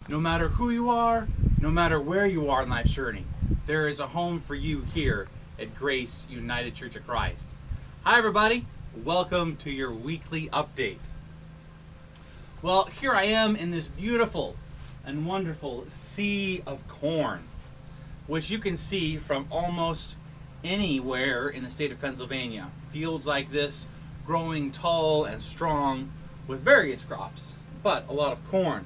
No matter who you are, no matter where you are in life's journey, there is a home for you here at Grace United Church of Christ. Hi everybody, welcome to your weekly update. Well, here I am in this beautiful and wonderful sea of corn, which you can see from almost anywhere in the state of Pennsylvania. Fields like this growing tall and strong with various crops, but a lot of corn.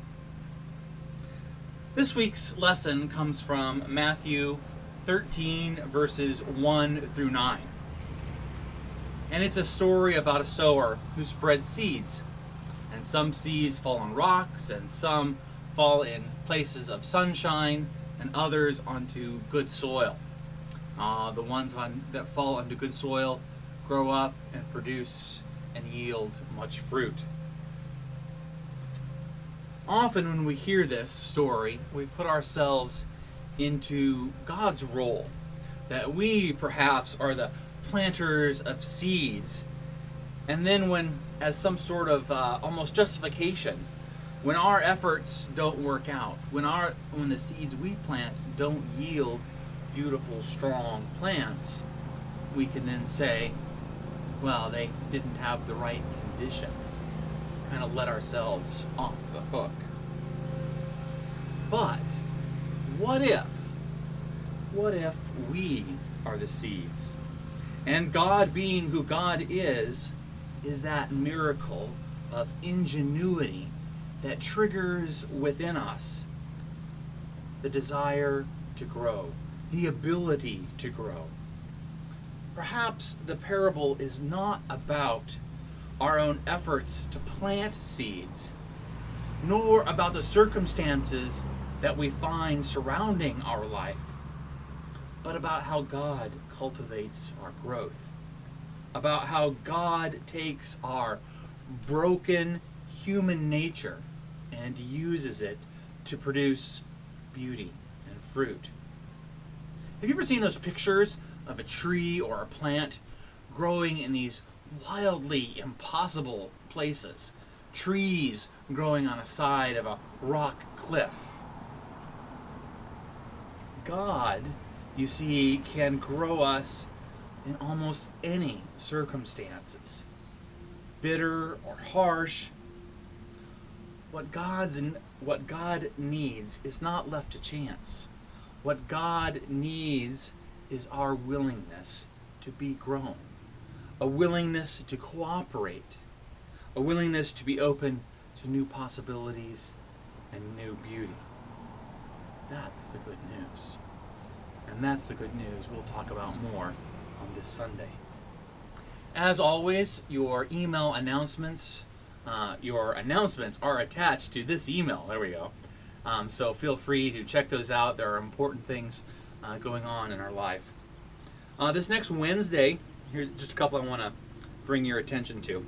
This week's lesson comes from Matthew 13 verses 1 through 9. And it's a story about a sower who spreads seeds. And some seeds fall on rocks, and some fall in places of sunshine, and others onto good soil. The ones that fall onto good soil grow up and produce and yield much fruit. Often when we hear this story, we put ourselves into God's role, that we perhaps are the planters of seeds, and then when, as some sort of almost justification, when our efforts don't work out, when the seeds we plant don't yield beautiful, strong plants, we can then say, well, they didn't have the right conditions. Kind of let ourselves off the hook. But what if we are the seeds? And God, being who God is that miracle of ingenuity that triggers within us the desire to grow, the ability to grow. Perhaps the parable is not about our own efforts to plant seeds, nor about the circumstances that we find surrounding our life, but about how God cultivates our growth, about how God takes our broken human nature and uses it to produce beauty and fruit. Have you ever seen those pictures of a tree or a plant growing in these wildly impossible places? Trees growing on a side of a rock cliff. God, you see, can grow us in almost any circumstances, bitter or harsh. What God needs is not left to chance. What God needs is our willingness to be grown, a willingness to cooperate, a willingness to be open to new possibilities and new beauty. That's the good news. And that's the good news we'll talk about more on this Sunday. As always, your email announcements, are attached to this email. There we go. So feel free to check those out. There are important things going on in our life. This next Wednesday, here's just a couple I want to bring your attention to.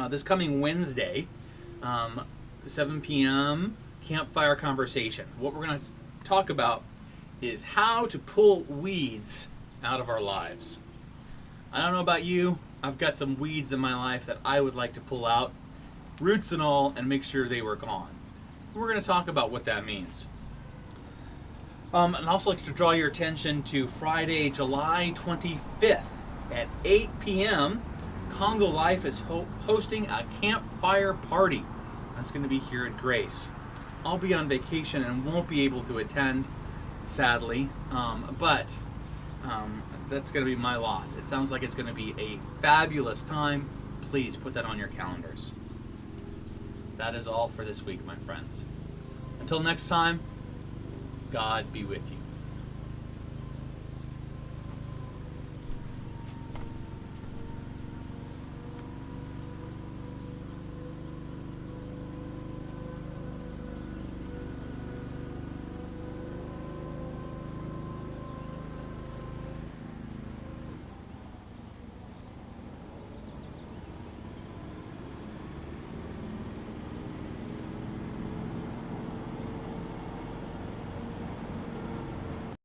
This coming Wednesday, 7 p.m., campfire conversation. What we're going to talk about is how to pull weeds out of our lives. I don't know about you, I've got some weeds in my life that I would like to pull out, roots and all, and make sure they were gone. We're going to talk about what that means. And I'd also like to draw your attention to Friday, July 25th at 8 p.m. Congo Life is hosting a campfire party. That's going to be here at Grace. I'll be on vacation and won't be able to attend, sadly, but that's going to be my loss. It sounds like it's going to be a fabulous time. Please put that on your calendars. That is all for this week, my friends. Until next time, God be with you.